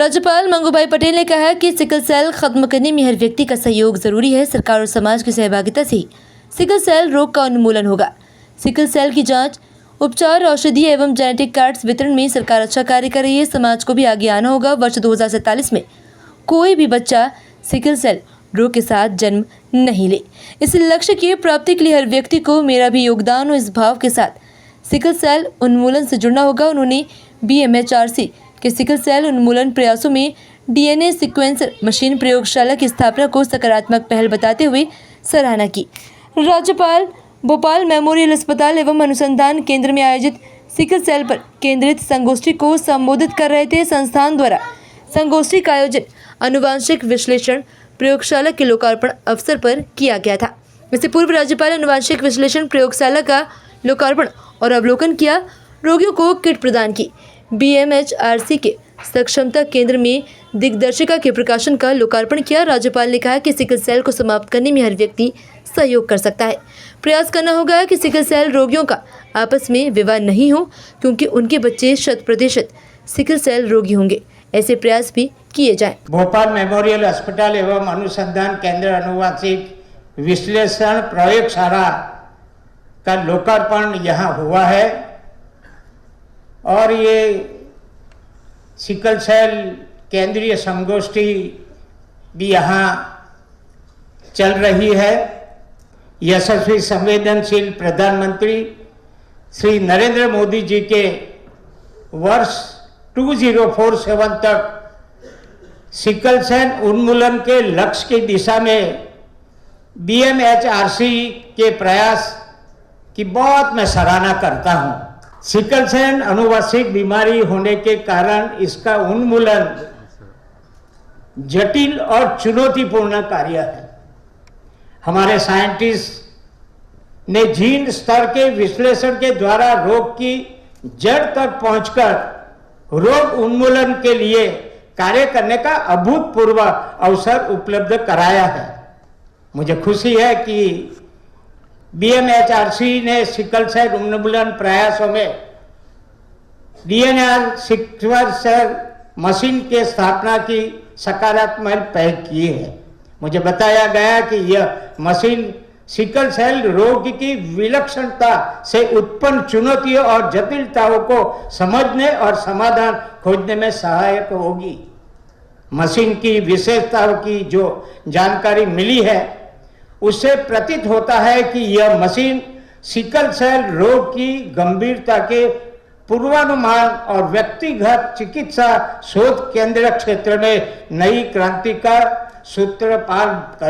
राज्यपाल मंगूभाई पटेल ने कहा कि सिकल सेल खत्म करने में हर व्यक्ति का सहयोग जरूरी है। सरकार और समाज की सहभागिता से ही सिकल सेल रोग का उन्मूलन होगा। सिकल सेल की जांच, उपचार, औषधि एवं जेनेटिक कार्ड्स वितरण में सरकार अच्छा कार्य कर रही है। समाज को भी आगे आना होगा। वर्ष 2047 में कोई भी बच्चा सिकल सेल रोग के साथ जन्म नहीं ले। इस लक्ष्य की प्राप्ति के लिए हर व्यक्ति को मेरा भी योगदान हो, इस भाव के साथ सिकल सेल उन्मूलन से जुड़ना होगा। उन्होंने BMHRC के सिकल सेल उन्मूलन प्रयासों में DNA सीक्वेंसर मशीन प्रयोगशाला की स्थापना को सकारात्मक पहल बताते हुए सराहना की। राज्यपाल भोपाल मेमोरियल अस्पताल एवं अनुसंधान केंद्र में आयोजित सिकल सेल पर केंद्रित संगोष्ठी को संबोधित कर रहे थे। संस्थान द्वारा संगोष्ठी का आयोजन आनुवांशिक विश्लेषण प्रयोगशाला के लोकार्पण अवसर पर किया गया था। इससे पूर्व राज्यपाल आनुवांशिक विश्लेषण प्रयोगशाला का लोकार्पण और अवलोकन किया। रोगियों को किट प्रदान की। BMHRC के सक्षमता केंद्र में दिग्दर्शिका के प्रकाशन का लोकार्पण किया। राज्यपाल ने कहा कि सिकल सेल को समाप्त करने में हर व्यक्ति सहयोग कर सकता है। प्रयास करना होगा कि सिकल सेल रोगियों का आपस में विवाह नहीं हो, क्योंकि उनके बच्चे 100% सिकल सेल रोगी होंगे। ऐसे प्रयास भी किए जाएं। भोपाल मेमोरियल अस्पताल एवं अनुसंधान केंद्र आनुवांशिक विश्लेषण प्रयोगशाला का लोकार्पण यहाँ हुआ है और ये सिकल सेल केंद्रीय संगोष्ठी भी यहाँ चल रही है। यशस्वी संवेदनशील प्रधानमंत्री श्री नरेंद्र मोदी जी के वर्ष 2047 तक सिकल सेल उन्मूलन के लक्ष्य की दिशा में BMHRC के प्रयास की बहुत मैं सराहना करता हूं। सिकल सेल आनुवंशिक बीमारी होने के कारण इसका उन्मूलन जटिल और चुनौतीपूर्ण कार्य है। हमारे साइंटिस्ट ने जीन स्तर के विश्लेषण के द्वारा रोग की जड़ तक पहुंचकर रोग उन्मूलन के लिए कार्य करने का अभूतपूर्व अवसर उपलब्ध कराया है। मुझे खुशी है कि BMHRC ने सिकल सेल उन्मूलन प्रयासों में DNA सीक्वेंसर मशीन के स्थापना की सकारात्मक पहल की है। मुझे बताया गया कि यह मशीन सिकल सेल रोग की विलक्षणता से उत्पन्न चुनौतियों और जटिलताओं को समझने और समाधान खोजने में सहायक होगी। मशीन की विशेषताओं की जो जानकारी मिली है उससे प्रतीत होता है कि यह मशीन सिकल सेल रोग की गंभीरता के पूर्वानुमान और व्यक्तिगत चिकित्सा शोध केंद्र क्षेत्र में नई क्रांति का सूत्रपात